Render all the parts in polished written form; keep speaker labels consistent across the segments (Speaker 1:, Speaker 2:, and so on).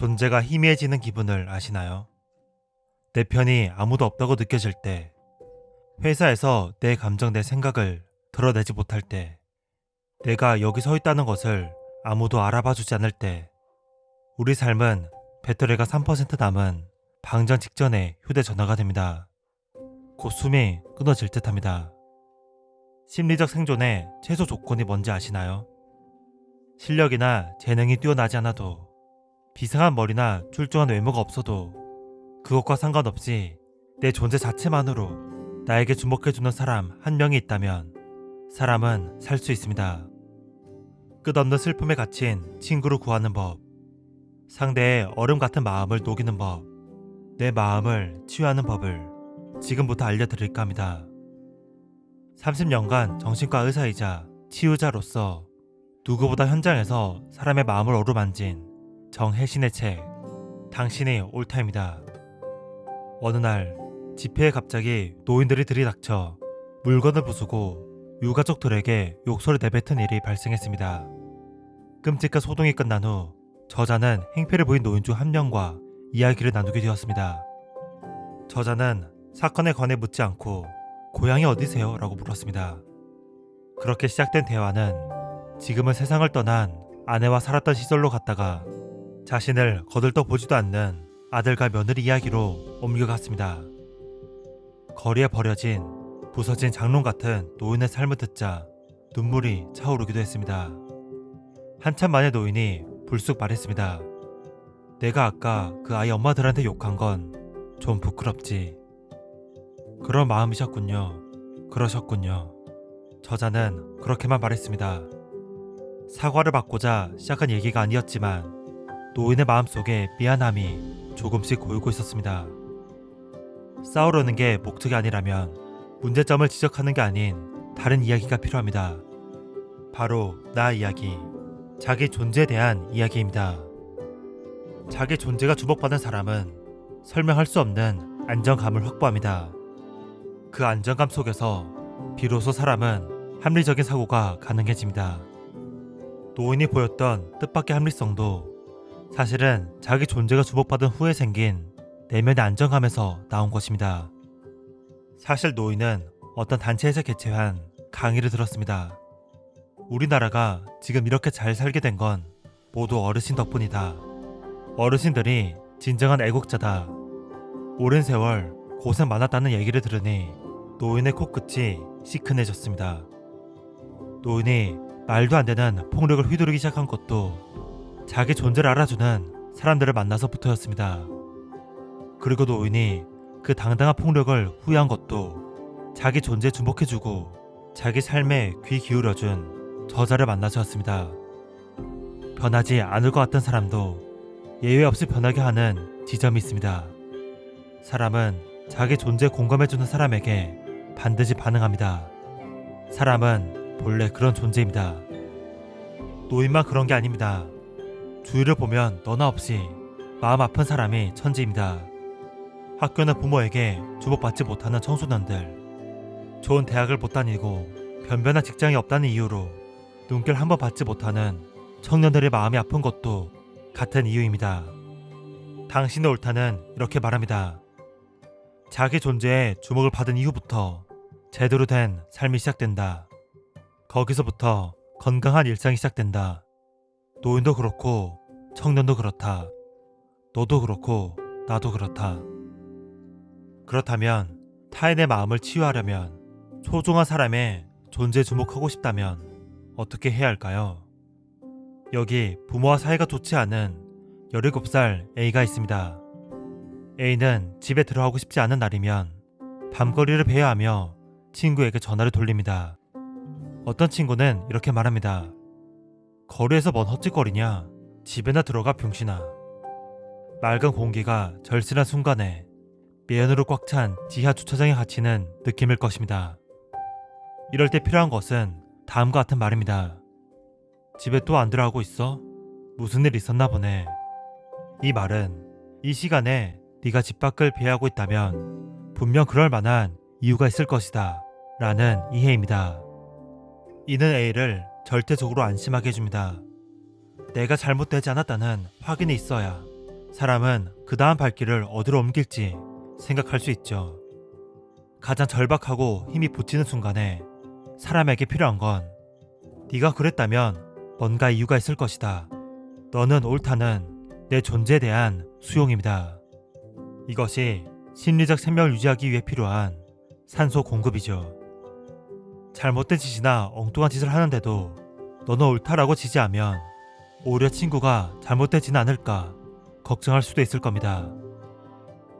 Speaker 1: 존재가 희미해지는 기분을 아시나요? 내 편이 아무도 없다고 느껴질 때, 회사에서 내 감정, 내 생각을 드러내지 못할 때, 내가 여기 서 있다는 것을 아무도 알아봐주지 않을 때, 우리 삶은 배터리가 3% 남은 방전 직전의 휴대전화가 됩니다. 곧 숨이 끊어질 듯 합니다. 심리적 생존의 최소 조건이 뭔지 아시나요? 실력이나 재능이 뛰어나지 않아도, 비상한 머리나 출중한 외모가 없어도 그것과 상관없이 내 존재 자체만으로 나에게 주목해주는 사람 한 명이 있다면 사람은 살 수 있습니다. 끝없는 슬픔에 갇힌 친구를 구하는 법, 상대의 얼음 같은 마음을 녹이는 법, 내 마음을 치유하는 법을 지금부터 알려드릴까 합니다. 30년간 정신과 의사이자 치유자로서 누구보다 현장에서 사람의 마음을 어루만진 정혜신의 책, 당신이 옳다입니다. 어느 날 집회에 갑자기 노인들이 들이닥쳐 물건을 부수고 유가족들에게 욕설을 내뱉은 일이 발생했습니다. 끔찍한 소동이 끝난 후 저자는 행패를 보인 노인 중 한 명과 이야기를 나누게 되었습니다. 저자는 사건에 관해 묻지 않고 고향이 어디세요? 라고 물었습니다. 그렇게 시작된 대화는 지금은 세상을 떠난 아내와 살았던 시절로 갔다가 자신을 거들떠 보지도 않는 아들과 며느리 이야기로 옮겨갔습니다. 거리에 버려진 부서진 장롱 같은 노인의 삶을 듣자 눈물이 차오르기도 했습니다. 한참 만에 노인이 불쑥 말했습니다. 내가 아까 그 아이 엄마들한테 욕한 건 좀 부끄럽지. 그런 마음이셨군요. 그러셨군요. 저자는 그렇게만 말했습니다. 사과를 받고자 시작한 얘기가 아니었지만 노인의 마음속에 미안함이 조금씩 고이고 있었습니다. 싸우려는 게 목적이 아니라면 문제점을 지적하는 게 아닌 다른 이야기가 필요합니다. 바로 나 이야기, 자기 존재에 대한 이야기입니다. 자기 존재가 주목받는 사람은 설명할 수 없는 안정감을 확보합니다. 그 안정감 속에서 비로소 사람은 합리적인 사고가 가능해집니다. 노인이 보였던 뜻밖의 합리성도 사실은 자기 존재가 주목받은 후에 생긴 내면의 안정감에서 나온 것입니다. 사실 노인은 어떤 단체에서 개최한 강의를 들었습니다. 우리나라가 지금 이렇게 잘 살게 된 건 모두 어르신 덕분이다. 어르신들이 진정한 애국자다. 오랜 세월 고생 많았다는 얘기를 들으니 노인의 코끝이 시큰해졌습니다. 노인이 말도 안 되는 폭력을 휘두르기 시작한 것도 자기 존재를 알아주는 사람들을 만나서부터였습니다. 그리고 노인이 그 당당한 폭력을 후회한 것도 자기 존재에 주목해주고 자기 삶에 귀 기울여준 저자를 만나서였습니다. 변하지 않을 것 같은 사람도 예외 없이 변하게 하는 지점이 있습니다. 사람은 자기 존재에 공감해주는 사람에게 반드시 반응합니다. 사람은 본래 그런 존재입니다. 노인만 그런 게 아닙니다. 주위를 보면 너나 없이 마음 아픈 사람이 천지입니다. 학교나 부모에게 주목받지 못하는 청소년들, 좋은 대학을 못 다니고 변변한 직장이 없다는 이유로 눈길 한번 받지 못하는 청년들의 마음이 아픈 것도 같은 이유입니다. 당신의 옳다는 이렇게 말합니다. 자기 존재에 주목을 받은 이후부터 제대로 된 삶이 시작된다. 거기서부터 건강한 일상이 시작된다. 노인도 그렇고 청년도 그렇다. 너도 그렇고 나도 그렇다. 그렇다면 타인의 마음을 치유하려면, 소중한 사람의 존재에 주목하고 싶다면 어떻게 해야 할까요? 여기 부모와 사이가 좋지 않은 17살 A가 있습니다. A는 집에 들어가고 싶지 않은 날이면 밤거리를 배회하며 친구에게 전화를 돌립니다. 어떤 친구는 이렇게 말합니다. 거리에서 뭔 헛짓거리냐? 집에나 들어가 병신아. 맑은 공기가 절실한 순간에 매연으로 꽉 찬 지하 주차장에 갇히는 느낌일 것입니다. 이럴 때 필요한 것은 다음과 같은 말입니다. 집에 또 안 들어가고 있어? 무슨 일 있었나 보네. 이 말은 이 시간에 네가 집 밖을 비하고 있다면 분명 그럴 만한 이유가 있을 것이다 라는 이해입니다. 이는 A를 절대적으로 안심하게 해줍니다. 내가 잘못되지 않았다는 확인이 있어야 사람은 그 다음 발길을 어디로 옮길지 생각할 수 있죠. 가장 절박하고 힘이 붙이는 순간에 사람에게 필요한 건 네가 그랬다면 뭔가 이유가 있을 것이다. 너는 옳다는 내 존재에 대한 수용입니다. 이것이 심리적 생명을 유지하기 위해 필요한 산소 공급이죠. 잘못된 짓이나 엉뚱한 짓을 하는데도 너는 옳다라고 지지하면 오히려 친구가 잘못되지는 않을까 걱정할 수도 있을 겁니다.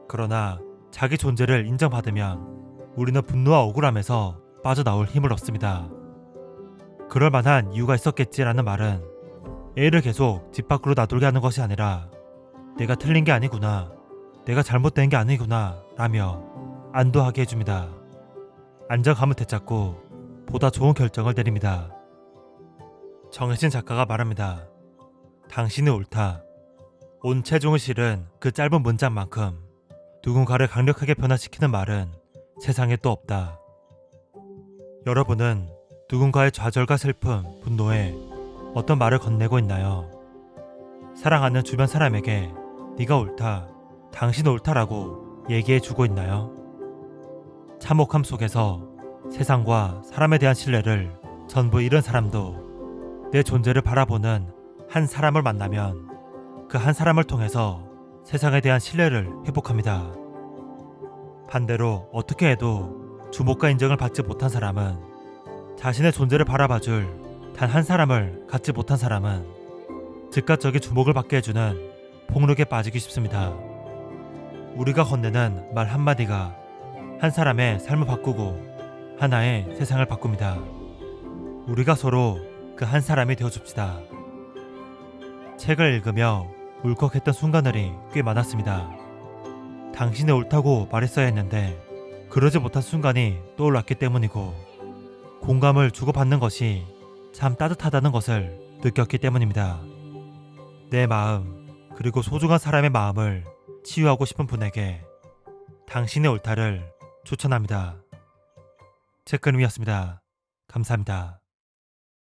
Speaker 1: 그러나 자기 존재를 인정받으면 우리는 분노와 억울함에서 빠져나올 힘을 얻습니다. 그럴 만한 이유가 있었겠지라는 말은 애를 계속 집 밖으로 놔두게 하는 것이 아니라 내가 틀린 게 아니구나, 내가 잘못된 게 아니구나 라며 안도하게 해줍니다. 안정감을 되찾고 보다 좋은 결정을 내립니다. 정혜진 작가가 말합니다. 당신이 옳다. 온 체중을 실은 그 짧은 문장만큼 누군가를 강력하게 변화시키는 말은 세상에 또 없다. 여러분은 누군가의 좌절과 슬픔, 분노에 어떤 말을 건네고 있나요? 사랑하는 주변 사람에게 네가 옳다, 당신 옳다라고 얘기해주고 있나요? 참혹함 속에서 세상과 사람에 대한 신뢰를 전부 잃은 사람도 내 존재를 바라보는 한 사람을 만나면 그 한 사람을 통해서 세상에 대한 신뢰를 회복합니다. 반대로 어떻게 해도 주목과 인정을 받지 못한 사람은, 자신의 존재를 바라봐줄 단 한 사람을 갖지 못한 사람은 즉각적인 주목을 받게 해주는 폭력에 빠지기 쉽습니다. 우리가 건네는 말 한마디가 한 사람의 삶을 바꾸고 하나의 세상을 바꿉니다. 우리가 서로 그 한 사람이 되어줍시다. 책을 읽으며 울컥했던 순간들이 꽤 많았습니다. 당신이 옳다고 말했어야 했는데 그러지 못한 순간이 떠올랐기 때문이고, 공감을 주고받는 것이 참 따뜻하다는 것을 느꼈기 때문입니다. 내 마음, 그리고 소중한 사람의 마음을 치유하고 싶은 분에게 당신의 옳다를 추천합니다. 책그림이었습니다. 감사합니다.